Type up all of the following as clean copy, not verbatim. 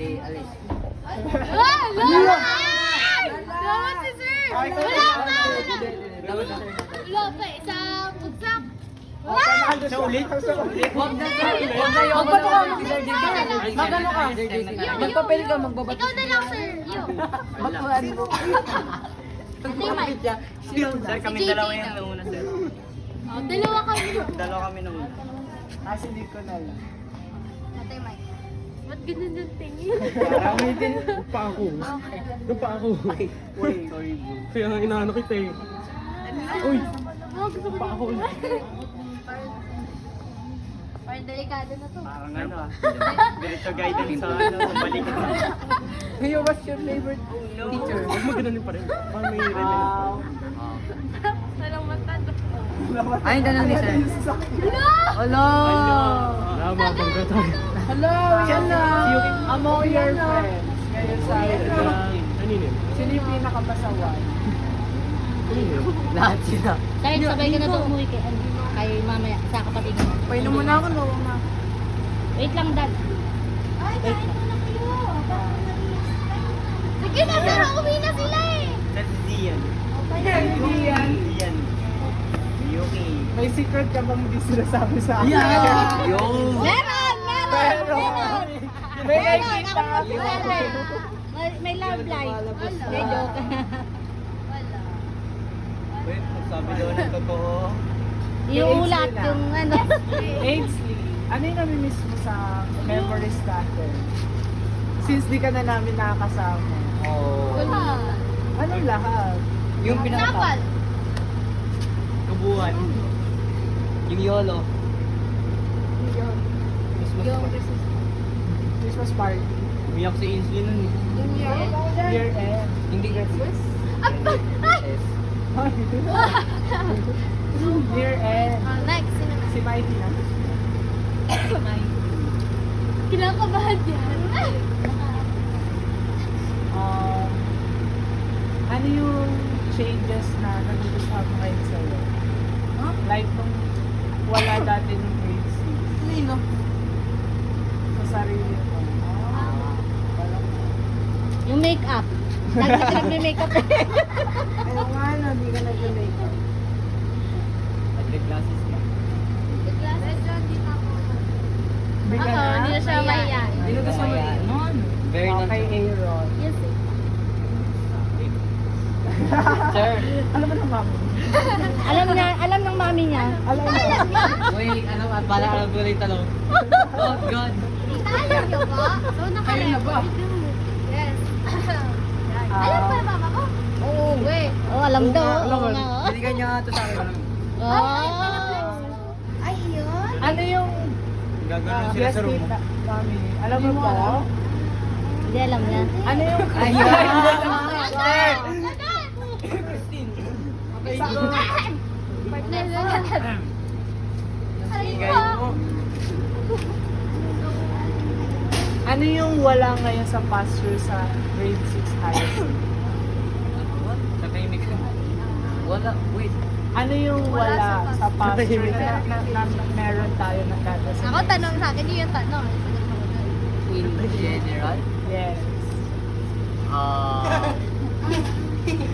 Alis. Wala! Dapat si sir! Wala pa! Wala pa, isang bagsak. Sa ulit? Huwag na sir. Magbato ka. Magano ka? Magpapel ka, magbabato. Ikaw na lang, sir. Yo. Batuhan mo. Timay. Sir, kami Si JT dalawa yung daw. nauna, sir. Oh, dalawa kami. Dalawa kami nung una. Kasi hindi ko na lang. Timay. Ba't ganun yung tingin? Gamitin pa ako. Doon pa ako. Uy, sorry bro. Kaya nga inaano kita eh. Uy! Gusto ko Pa ako. Parang delikado na to. Parang ano ah. Diretso guidance sa ano, balik ka. Hey, what's your favorite teacher? Huwag mo gano'n pa rin. Parang may relevant. Walang matando. Ay, tanong ni sir. Hello! Hello! Wala, mabangga tayo. Hello! Among your friends. Ngayon sa Kanino yun? sino yung pinakamasaway? Kanino yun? Lahat sila. Kahit sabay ka na to umuwi kay mamaya sa kapatid mo. Painom mo na ako, no? Wait lang, dad. Ay, kain mo na kayo. Sige na, sir. Uwi na sila eh. That's Zian. Yan. Zian. Yuki. May secret ka bang hindi sinasabi sa akin? Yo! Meron! Pero, may nakikita Ako ako. may love life. May joke. Wait, sabi daw ng totoo. Yung ulat, yung ano. Ainsley, ano yung namimiss mo sa memories natin? Since di ka na namin nakakasama. Wala. Anong lahat? Yung Example. Kabuhan. Yung YOLO. Yung Christmas party. Umiyak si Ainsley nun eh. Year end. Hindi Christmas. Year end. Next, sino na? Si Mikey na. Kinakabahan yan. Ano yung changes na nagugustuhan mo ngayon sa'yo? Like nung wala dati nung grade 6. Sino? Sa sarili mo. Yung make-up. Lagi ka nagme-makeup. Ayaw nga na, hindi ka nag-makeup. Nagre-glasses na. Hindi ka Oo, na? hindi na siya mahihain. Hindi na gusto mo Noon. Very Okay, Aaron. Yes eh. Sir. Ano ba ng mami? Alam ng mami niya. Alam mo? Wait, ano at pala alam ko lang tanong. Oh God. Alam niyo ba? So, Kayo na ba? Yes. Ah. Alam ba mama ko? Oo. Wait. Oh, alam daw. Alam mo. Oo nga, oh. Hindi ka niya ito sa akin. Ay, yun. Ano yung Gagano'n sila best sa room date mo. na mami? Alam mo ba? Hindi alam niya. Ano yung... Sir! Ingay mo. Ano yung wala ngayon sa past year sa grade 6 high school? Natahimik ka. Wala, wait. Ano yung wala sa past year na meron tayo na data sa Ako tanong sa akin, yun yung tanong. In general? Yes.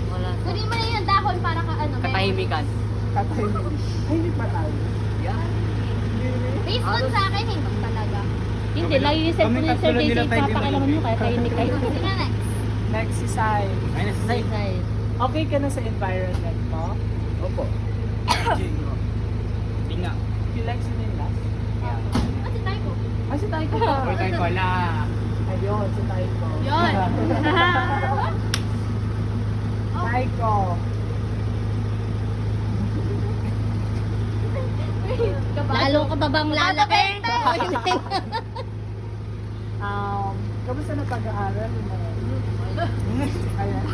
Wala. Kunin mo na yung dahon para ka ano. Katahimikan. Katay mo. Ay, hindi pa tayo. Yeah. Based on sa akin, hindi talaga. Hindi, lagi yung cellphone ni Sir JJ, papakilaman mo kaya kayo ni kayo. Sino next? Next si Sai. Ay, nasa side. Side. Okay ka na sa environment mo? Opo. Hindi nga. You like sinilas? Kasi tayo ko. Ay, si Taiko ka. Or tayo wala. Ayun, si Taiko. Yun. Taiko. Lalo ka ba bang lalaki? Kamusta na pag-aaral mo? Ayan.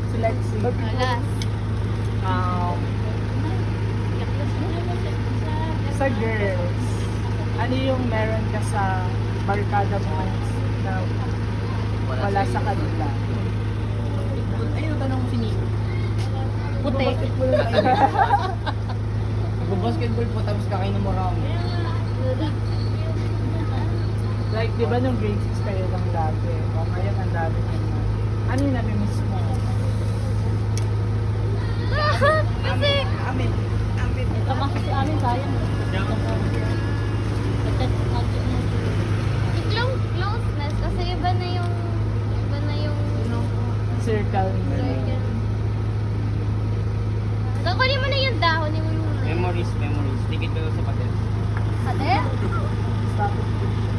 Si Lexi. Alas. Sa girls, ano yung meron ka sa barkada mo na wala sa kanila? Ayun, tanong si Nico. Puti. Nagbabasketball po tapos kakain ng marami. Like, di ba nung grade 6 kayo lang lagi? O ngayon ang dami naman. Ano yung nami-miss mo? Kasi, Ito kasi si amin, sayang. yung closeness, kasi iba na yung Circle mo. circle. Kunin mo na yung dahon, kunin mo yung Memories. Dikit ko sa pader. pader. Stop it.